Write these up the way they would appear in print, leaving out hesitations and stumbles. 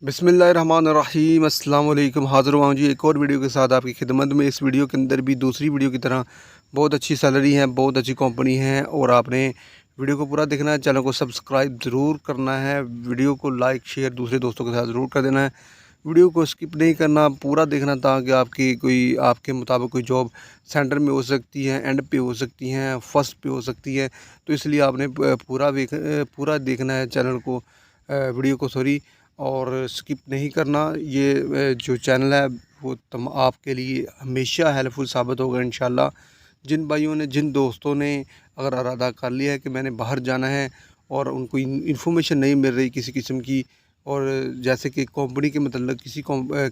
बिस्मिल्लाहिर्रहमानिर्रहीम अस्सलाम वालेकुम। हाज़िर हुआ हूँ जी एक और वीडियो के साथ आपकी खिदमत में। इस वीडियो के अंदर भी दूसरी वीडियो की तरह बहुत अच्छी सैलरी है, बहुत अच्छी कंपनी है और आपने वीडियो को पूरा देखना है। चैनल को सब्सक्राइब ज़रूर करना है, वीडियो को लाइक शेयर दूसरे दोस्तों के साथ ज़रूर कर देना है। वीडियो को स्किप नहीं करना, पूरा देखना ताकि आपकी कोई आपके मुताबिक कोई जॉब सेंटर में हो सकती है, एंड पे हो सकती हैं, फर्स्ट पे हो सकती है। तो इसलिए आपने पूरा देखना है चैनल को, वीडियो को सॉरी, और स्किप नहीं करना। ये जो चैनल है वो आपके लिए हमेशा हेल्पफुल साबित होगा इंशाल्लाह। जिन भाइयों ने, जिन दोस्तों ने अगर इरादा कर लिया है कि मैंने बाहर जाना है और उनको इन्फॉर्मेशन नहीं मिल रही किसी किस्म की, और जैसे कि कंपनी के मतलब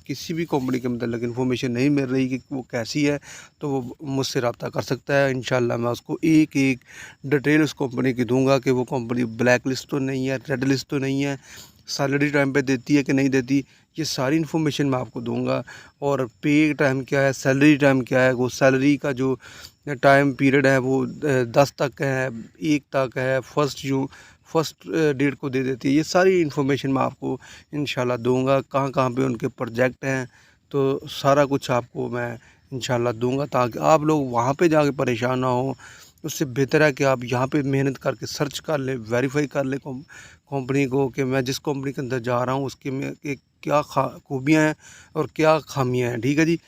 किसी भी कंपनी के मतलब इन्फॉर्मेशन नहीं मिल रही कि वो कैसी है, तो वो मुझसे रब्ता कर सकता है। इंशाल्लाह मैं उसको एक एक डिटेल उस कंपनी की दूंगा कि वो कंपनी ब्लैक लिस्ट तो नहीं है, रेड लिस्ट तो नहीं है, सैलरी टाइम पे देती है कि नहीं देती, ये सारी इन्फॉर्मेशन मैं आपको दूंगा। और पे टाइम क्या है, सैलरी टाइम क्या है, वो सैलरी का जो टाइम पीरियड है वो 10 तक है, 1 तक है, फर्स्ट डेट को दे देती है। ये सारी इन्फॉर्मेशन मैं आपको इंशाल्लाह दूंगा। कहाँ कहाँ पे उनके प्रोजेक्ट हैं, तो सारा कुछ आपको मैं इंशाल्लाह दूंगा ताकि आप लोग वहाँ पे जाके परेशान ना हो। उससे बेहतर है कि आप यहाँ पे मेहनत करके सर्च कर लें, वेरीफाई कर लें कंपनी को कि मैं जिस कंपनी के अंदर जा रहा हूँ उसके में के क्या खूबियाँ हैं और क्या खामियाँ हैं। ठीक है जी।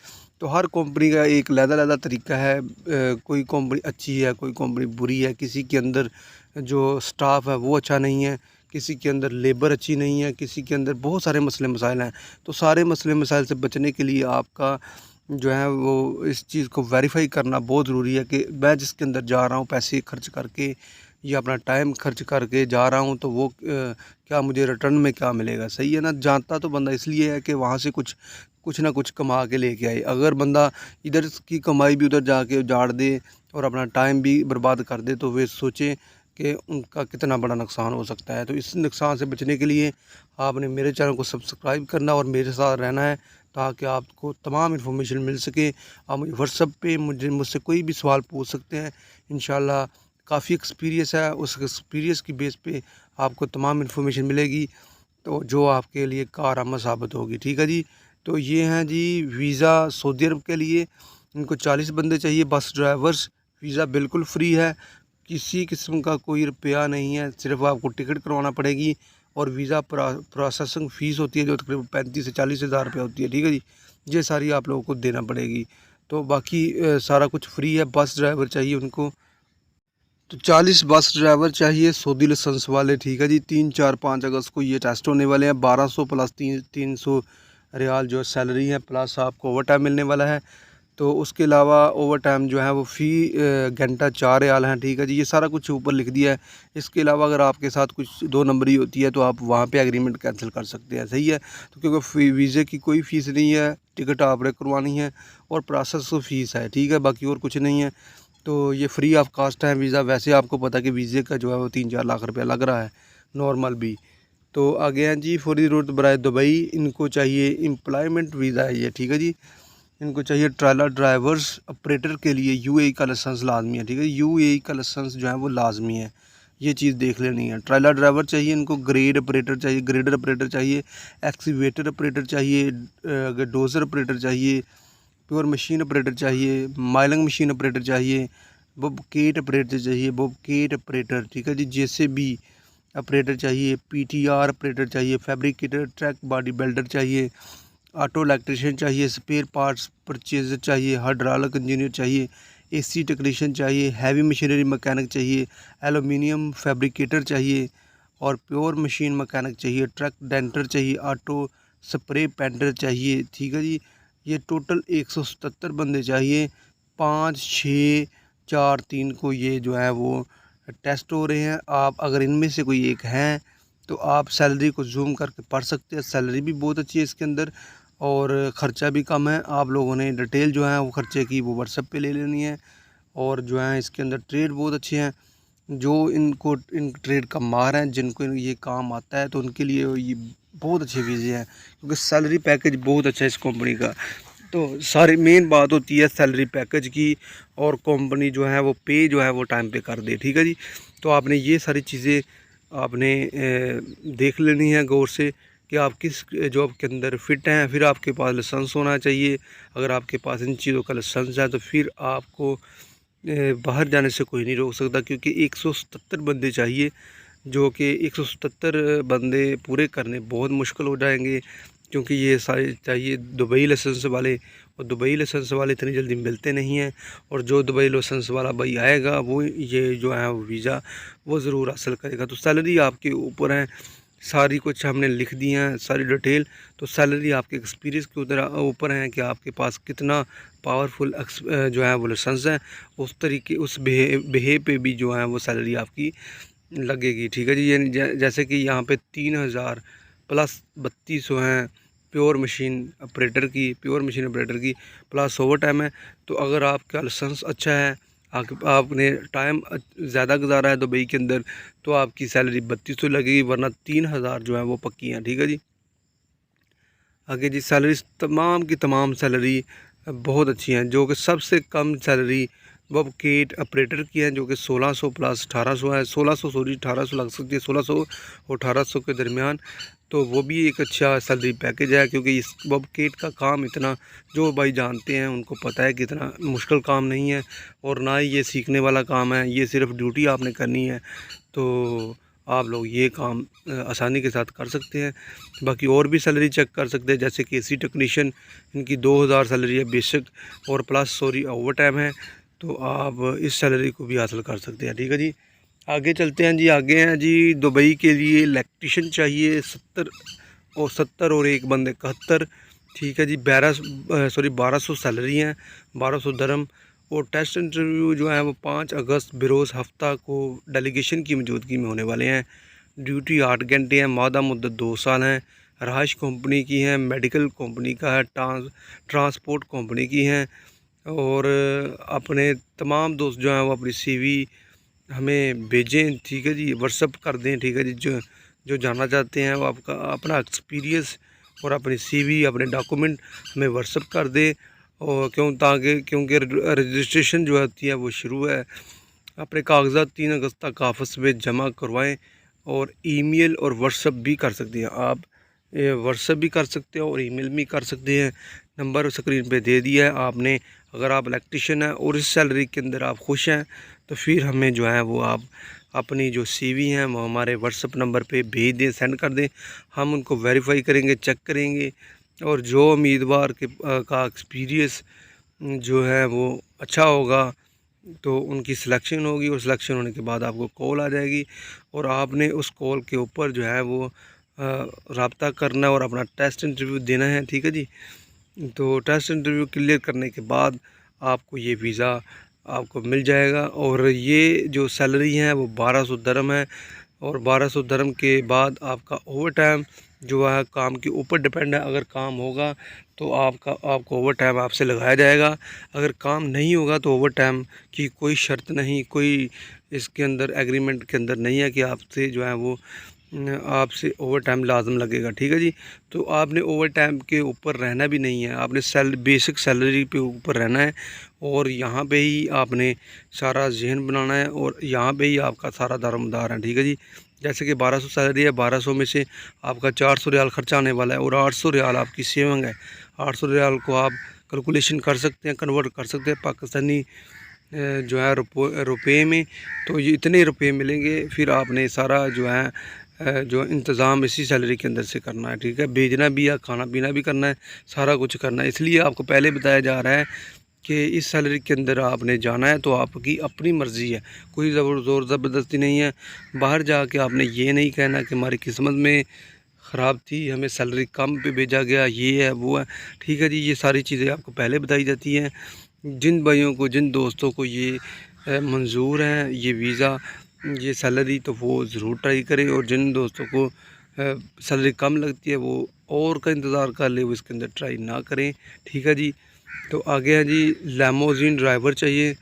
तो हर कंपनी का एक अलग-अलग तरीका है। कोई कंपनी अच्छी है, कोई कंपनी बुरी है, किसी के अंदर जो स्टाफ है वो अच्छा नहीं है, किसी के अंदर लेबर अच्छी नहीं है, किसी के अंदर बहुत सारे मसले मसाइल हैं। तो सारे मसले मसाइल से बचने के लिए आपका जो है वो इस चीज़ को वेरीफाई करना बहुत ज़रूरी है कि मैं जिसके अंदर जा रहा हूँ पैसे खर्च करके या अपना टाइम खर्च करके जा रहा हूँ, तो वो क्या मुझे रिटर्न में क्या मिलेगा। सही है ना। जानता तो बंदा इसलिए है कि वहाँ से कुछ कुछ ना कुछ कमा के लेके आए। अगर बंदा इधर की कमाई भी उधर जाके उजाड़ दे और अपना टाइम भी बर्बाद कर दे, तो वे सोचें कि उनका कितना बड़ा नुकसान हो सकता है। तो इस नुकसान से बचने के लिए आपने मेरे चैनल को सब्सक्राइब करना और मेरे साथ रहना है ताकि आपको तमाम इन्फॉर्मेशन मिल सके। आप मुझे व्हाट्सएप पे मुझसे कोई भी सवाल पूछ सकते हैं। इंशाल्लाह काफ़ी एक्सपीरियंस है, उस एक्सपीरियंस की बेस पे आपको तमाम इन्फॉर्मेशन मिलेगी, तो जो आपके लिए कारआमद साबित होगी। ठीक है जी। तो ये हैं जी वीज़ा सऊदी अरब के लिए। इनको 40 बंदे चाहिए, बस ड्राइवर्स। वीज़ा बिल्कुल फ्री है, किसी किस्म का कोई रुपया नहीं है, सिर्फ आपको टिकट करवाना पड़ेगी। और वीज़ा प्रोसेसिंग फ़ीस होती है जो तकरीबन 35 से 40 हज़ार रुपये होती है। ठीक है जी। ये सारी आप लोगों को देना पड़ेगी। तो बाकी सारा कुछ फ्री है। बस ड्राइवर चाहिए उनको, तो 40 बस ड्राइवर चाहिए सऊदी लाइसेंस वाले। ठीक है जी। 3, 4, 5 अगस्त को ये टेस्ट होने वाले हैं। 1200 प्लस 300 रियाल जो सैलरी है, प्लस आपको ओवर टाइम मिलने वाला है। तो उसके अलावा ओवर टाइम जो है वो फ़ी घंटा 4 रियाल हैं। ठीक है जी। ये सारा कुछ ऊपर लिख दिया है। इसके अलावा अगर आपके साथ कुछ 2 नंबरी होती है तो आप वहाँ पे एग्रीमेंट कैंसिल कर सकते हैं। सही है। तो क्योंकि वीज़े की कोई फ़ीस नहीं है, टिकट आपने करवानी है और प्रोसेस फ़ीस है। ठीक है, बाकी और कुछ नहीं है। तो ये फ्री ऑफ कास्ट है वीज़ा। वैसे आपको पता है कि वीज़े का जो है वो 3-4 लाख रुपया लग रहा है नॉर्मल भी। तो आगे हैं जी फौरी ज़रूरत बराए दुबई। इनको चाहिए एम्प्लॉयमेंट वीज़ा है ये। ठीक है जी। इनको चाहिए ट्रेलर ड्राइवर्स ऑपरेटर के लिए यूएई का लाइसेंस लाजमी है। ठीक है। यूएई का लाइसेंस जो है वो लाजमी है, ये चीज़ देख लेनी है। ट्रेलर ड्राइवर चाहिए इनको, ग्रेड ऑपरेटर चाहिए, ग्रेडर ऑपरेटर चाहिए, एक्सीवेटर ऑपरेटर चाहिए, डोज़र ऑपरेटर चाहिए, प्योर मशीन ऑपरेटर चाहिए, माइलिंग मशीन ऑपरेटर चाहिए, बबकेट ऑपरेटर चाहिए, बबकेट ऑपरेटर। ठीक है जी। जेसीबी ऑपरेटर चाहिए, पीटीआर ऑपरेटर चाहिए, फैब्रिकेटर, ट्रक बॉडी बिल्डर चाहिए, ऑटो इलेक्ट्रिशियन चाहिए, स्पेयर पार्ट्स परचेजर चाहिए, हाइड्रोलिक इंजीनियर चाहिए, एसी टेक्नीशियन चाहिए, हैवी मशीनरी मैकेनिक चाहिए, एलुमिनियम फैब्रिकेटर चाहिए और प्योर मशीन मैकेनिक चाहिए, ट्रक डेंटर चाहिए, ऑटो स्प्रे पेंटर चाहिए। ठीक है जी। ये टोटल 177 बंदे चाहिए। 5, 6, 4, 3 को ये जो है वो टेस्ट हो रहे हैं। आप अगर इनमें से कोई एक हैं तो आप सैलरी को जूम करके पढ़ सकते हैं। सैलरी भी बहुत अच्छी है इसके अंदर और ख़र्चा भी कम है। आप लोगों ने डिटेल जो है वो ख़र्चे की वो व्हाट्सएप पे ले लेनी है। और जो है इसके अंदर ट्रेड बहुत अच्छे हैं। जो इन ट्रेड का माहिर हैं, जिनको ये काम आता है, तो उनके लिए ये बहुत अच्छे वीज़े हैं क्योंकि सैलरी पैकेज बहुत अच्छा है इस कंपनी का। तो सारी मेन बात होती है सैलरी पैकेज की, और कंपनी जो है वो पे जो है वो टाइम पे कर दे। ठीक है जी। तो आपने ये सारी चीज़ें आपने देख लेनी है गौर से कि आप किस जॉब के अंदर फ़िट हैं। फिर आपके पास लाइसेंस होना चाहिए। अगर आपके पास इन चीज़ों का लाइसेंस है तो फिर आपको बाहर जाने से कोई नहीं रोक सकता, क्योंकि 177 बंदे चाहिए, जो कि 177 बंदे पूरे करने बहुत मुश्किल हो जाएंगे, क्योंकि ये सारे चाहिए दुबई लाइसेंस वाले, और दुबई लाइसेंस वाले इतनी जल्दी मिलते नहीं हैं। और जो दुबई लाइसेंस वाला भाई आएगा वो ये जो है वीज़ा वो ज़रूर हासिल करेगा। तो सैलरी आपके ऊपर है, सारी कुछ हमने लिख दी हैं सारी डिटेल। तो सैलरी आपके एक्सपीरियंस के ऊपर है कि आपके पास कितना पावरफुल जो है वो लाइसेंस है, उस तरीके उस बिहेव पे भी जो है वो सैलरी आपकी लगेगी। ठीक है जी। ये जैसे कि यहाँ पे 3000 प्लस 3200 हैं प्योर मशीन ऑपरेटर की प्लस ओवर टाइम है। तो अगर आपका लाइसेंस अच्छा है, आपने टाइम ज़्यादा गुजारा है दुबई के अंदर, तो आपकी सैलरी 3200 लगेगी, वरना 3000 जो है वो पक्की हैं। ठीक है जी। आगे जी, सैलरी तमाम की तमाम सैलरी बहुत अच्छी हैं। जो कि सबसे कम सैलरी वो केट ऑपरेटर की है, जो कि 1600 प्लस 1800 है। 1800 लग सकती है, 1600 और 1800 के दरमियान। तो वो भी एक अच्छा सैलरी पैकेज है, क्योंकि इस बब केट का काम इतना, जो भाई जानते हैं उनको पता है कि इतना मुश्किल काम नहीं है, और ना ही ये सीखने वाला काम है। ये सिर्फ ड्यूटी आपने करनी है, तो आप लोग ये काम आसानी के साथ कर सकते हैं। बाकी और भी सैलरी चेक कर सकते हैं, जैसे कि एसी टेक्नीशियन, इनकी 2000 सैलरी है बेसिक, और प्लस ओवर टाइम है। तो आप इस सैलरी को भी हासिल कर सकते हैं। ठीक है जी। आगे चलते हैं जी। आगे हैं जी, दुबई के लिए इलेक्ट्रीशियन चाहिए 70 और एक बंदे 71। ठीक है जी। 1200 सैलरी हैं, 1200 दरम। और टेस्ट इंटरव्यू जो है वो 5 अगस्त बरोज़ हफ्ता को डेलीगेशन की मौजूदगी में होने वाले हैं। ड्यूटी 8 घंटे हैं, मादा मुद्दत 2 साल हैं। रहाइश कंपनी की हैं, मेडिकल कंपनी का है, ट्रांसपोर्ट कंपनी की हैं। और अपने तमाम दोस्त जो हैं वो अपनी सीवी हमें भेजें। ठीक है जी, व्हाट्सअप कर दें। ठीक है जी। जो जानना चाहते हैं वो आपका अपना एक्सपीरियंस और अपनी सीवी अपने डॉक्यूमेंट हमें व्हाट्सअप कर दें। और क्योंकि रजिस्ट्रेशन जो होती है वो शुरू है। अपने कागजात 3 अगस्त तक ऑफिस में जमा करवाएं। और ईमेल और व्हाट्सअप भी कर सकते हैं आप, व्हाट्सअप भी कर सकते हो और ईमेल भी कर सकते हैं। नंबर स्क्रीन पे दे दिया है आपने। अगर आप इलेक्ट्रीशियन हैं और इस सैलरी के अंदर आप खुश हैं, तो फिर हमें जो है वो आप अपनी जो सीवी हैं वो हमारे व्हाट्सअप नंबर पे भेज दें, सेंड कर दें। हम उनको वेरीफाई करेंगे, चेक करेंगे, और जो उम्मीदवार का एक्सपीरियंस जो है वो अच्छा होगा तो उनकी सिलेक्शन होगी, और सिलेक्शन होने के बाद आपको कॉल आ जाएगी, और आपने उस कॉल के ऊपर जो है वो रब्ता करना है और अपना टेस्ट इंटरव्यू देना है। ठीक है जी। तो टेस्ट इंटरव्यू क्लियर करने के बाद आपको ये वीज़ा आपको मिल जाएगा। और ये जो सैलरी है वो 1200 दरम है, और 1200 दरम के बाद आपका ओवर टाइम जो है काम के ऊपर डिपेंड है। अगर काम होगा तो आपको ओवर टाइम आपसे लगाया जाएगा। अगर काम नहीं होगा तो ओवर टाइम की कोई शर्त नहीं, कोई इसके अंदर एग्रीमेंट के अंदर नहीं है कि आपसे जो है वो आपसे ओवर टाइम लाजम लगेगा। ठीक है जी। तो आपने ओवर टाइम के ऊपर रहना भी नहीं है, आपने बेसिक सैलरी पे ऊपर रहना है, और यहाँ पे ही आपने सारा जहन बनाना है, और यहाँ पे ही आपका सारा दारोमदार है। ठीक है जी। जैसे कि 1200 सैलरी है, 1200 में से आपका 400 रियाल खर्चा आने वाला है, और 800 रियाल आपकी सेविंग है। 800 रियाल को आप कैलकुलेशन कर सकते हैं, कन्वर्ट कर सकते हैं पाकिस्तानी जो है रुपये में। तो ये इतने रुपये मिलेंगे, फिर आपने सारा जो है जो इंतज़ाम इसी सैलरी के अंदर से करना है। ठीक है। भेजना भी है, खाना पीना भी करना है, सारा कुछ करना है। इसलिए आपको पहले बताया जा रहा है कि इस सैलरी के अंदर आपने जाना है तो आपकी अपनी मर्ज़ी है, कोई ज़ोर ज़बरदस्ती नहीं है। बाहर जाके आपने ये नहीं कहना कि हमारी किस्मत में ख़राब थी, हमें सैलरी कम पे भेजा गया, ये है वो है। ठीक है जी। ये सारी चीज़ें आपको पहले बताई जाती हैं। जिन भाइयों को, जिन दोस्तों को ये मंजूर हैं ये वीज़ा, ये सैलरी, तो वो ज़रूर ट्राई करें। और जिन दोस्तों को सैलरी कम लगती है वो और का इंतज़ार कर ले, वो इसके अंदर ट्राई ना करें। ठीक है जी। तो आगे है जी, लैमोज़िन ड्राइवर चाहिए।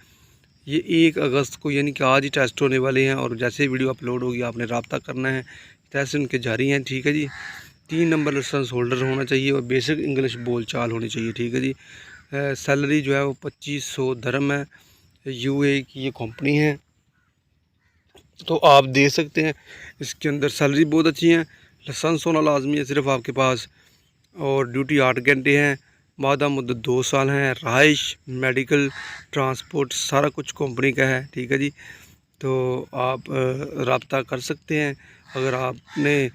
ये 1 अगस्त को यानी कि आज ही टेस्ट होने वाले हैं, और जैसे ही वीडियो अपलोड होगी आपने रब्ता करना है। टेस्ट उनके जारी हैं। ठीक है जी। 3 नंबर लाइसेंस होल्डर होना चाहिए, और बेसिक इंग्लिश बोल चाल होनी चाहिए। ठीक है जी। सैलरी जो है वो 2500 दरम है। यूएई की ये कंपनी है, तो आप दे सकते हैं। इसके अंदर सैलरी बहुत अच्छी है, लाइसेंस होना लाजमी है सिर्फ आपके पास, और ड्यूटी 8 घंटे हैं, मादा मुद्दत 2 साल हैं, रहाइश, मेडिकल, ट्रांसपोर्ट सारा कुछ कंपनी का है। ठीक है जी, तो आप रब्ता कर सकते हैं। अगर आपने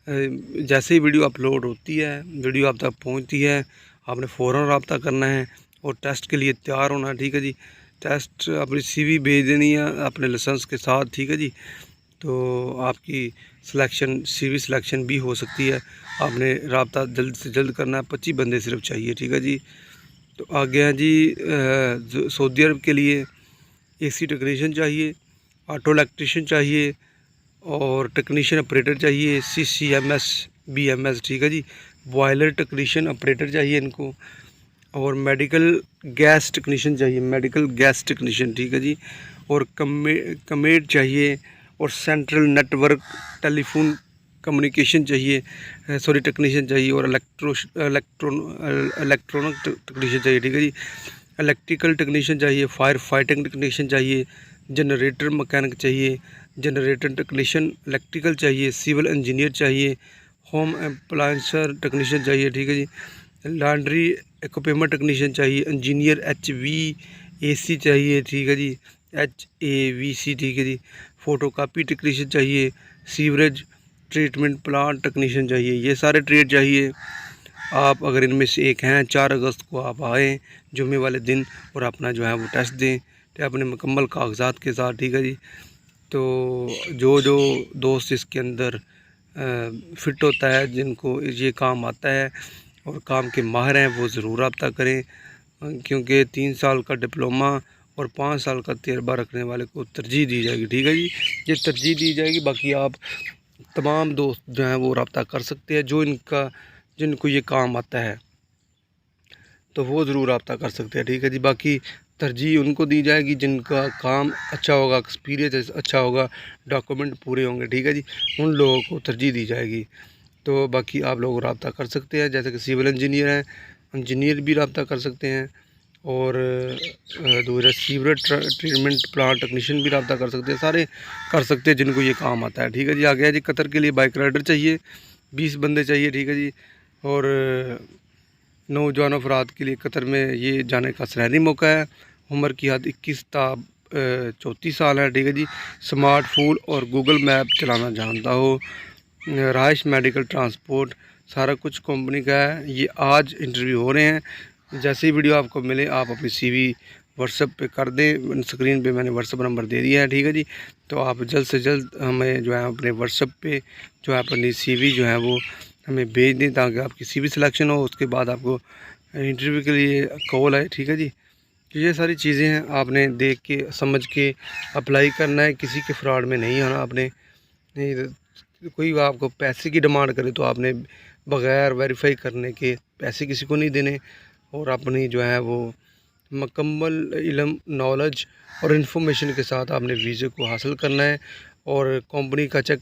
जैसे ही वीडियो अपलोड होती है, वीडियो आप तक पहुंचती है, आपने फ़ौरन रब्ता करना है और टेस्ट के लिए तैयार होना है। ठीक है जी, टेस्ट अपनी CV भेज देनी है अपने लाइसेंस के साथ। ठीक है जी, तो आपकी सिलेक्शन CV सिलेक्शन भी हो सकती है। आपने रब्ता जल्द से जल्द करना है, 25 बंदे सिर्फ चाहिए। ठीक है जी, तो आगे हैं जी सऊदी अरब के लिए AC टेक्नीशियन चाहिए, ऑटो इलेक्ट्रीशियन चाहिए और टेक्नीशियन ऑपरेटर चाहिए, CCMS BMS। ठीक है जी, बॉयलर टेक्नीशियन ऑपरेटर चाहिए इनको, और मेडिकल गैस टेक्नीशियन चाहिए, मेडिकल गैस टेक्नीशियन। ठीक है जी, और कमेड चाहिए, और सेंट्रल नेटवर्क टेलीफोन कम्युनिकेशन चाहिए, सॉरी टेक्नीशियन चाहिए, और इलेक्ट्रॉनिक टेक्नीशियन चाहिए। ठीक है जी, इलेक्ट्रिकल टेक्नीशियन चाहिए, फायर फाइटिंग टेक्नीशियन चाहिए, जनरेटर मैकेनिक चाहिए, जनरेटर टेक्नीशियन इलेक्ट्रिकल चाहिए, सिविल इंजीनियर चाहिए, होम अप्लायंसर टेक्नीशियन चाहिए। ठीक है जी, लॉन्ड्री इक्विपमेंट टेक्नीशियन चाहिए, इंजीनियर HVAC चाहिए। ठीक है जी, HAVC। ठीक है जी, फ़ोटोकॉपी टेक्नीशियन चाहिए, सीवरेज ट्रीटमेंट प्लांट टेक्नीशियन चाहिए। ये सारे ट्रेड चाहिए। आप अगर इनमें से एक हैं, 4 अगस्त को आप आएँ जुम्मे वाले दिन और अपना जो है वो टेस्ट दें, तो अपने मुकम्मल कागजात के साथ। ठीक है जी, तो जो जो दोस्त इसके अंदर फ़िट होता है, जिनको ये काम आता है और काम के माहिर हैं, वो ज़रूर रब्ता करें, क्योंकि 3 साल का डिप्लोमा और 5 साल का तजर्बा रखने वाले को तरजीह दी जाएगी। ठीक है जी, ये तरजीह दी जाएगी। बाकी आप तमाम दोस्त जो हैं वो रब्ता कर सकते हैं, जिनको ये काम आता है तो वो ज़रूर रब्ता कर सकते हैं। ठीक है जी, बाकी तरजीह उनको दी जाएगी जिनका काम अच्छा होगा, एक्सपीरियंस अच्छा होगा, डॉक्यूमेंट पूरे होंगे। ठीक है जी, उन लोगों को तरजीह दी जाएगी। तो बाकी आप लोग रब्ता कर सकते हैं, जैसे कि सिविल इंजीनियर हैं, इंजीनियर भी रब्ता कर सकते हैं, और दूसरा सीवरेज ट्रीटमेंट प्लांट टेक्नीशियन भी रब्ता कर सकते हैं, सारे कर सकते हैं जिनको ये काम आता है। ठीक है जी, आ गया जी कतर के लिए बाइक राइडर चाहिए, 20 बंदे चाहिए। ठीक है जी, और नौजवान अफराद के लिए कतर में ये जाने का सुनहरी मौका है। उम्र की हद 21 ता 34 साल है। ठीक है जी, स्मार्टफोन और गूगल मैप चलाना जानता हो, रहाइश, मेडिकल, ट्रांसपोर्ट सारा कुछ कंपनी का है। ये आज इंटरव्यू हो रहे हैं। जैसे ही वीडियो आपको मिले आप अपनी CV व्हाट्सएप पे कर दें, स्क्रीन पे मैंने व्हाट्सएप नंबर दे दिया है। ठीक है जी, तो आप जल्द से जल्द हमें जो है अपने व्हाट्सएप पे जो है अपनी CV जो है वो हमें भेज दें, ताकि आपकी CV सिलेक्शन हो, उसके बाद आपको इंटरव्यू के लिए कॉल आए। ठीक है जी, तो ये सारी चीज़ें हैं, आपने देख के समझ के अप्लाई करना है, किसी के फ्रॉड में नहीं आना आपने। नहीं, कोई आपको पैसे की डिमांड करे तो आपने बग़ैर वेरीफाई करने के पैसे किसी को नहीं देने, और अपनी जो है वो मुकम्मल इल्म, नॉलेज और इन्फॉर्मेशन के साथ आपने वीज़े को हासिल करना है, और कंपनी का चेक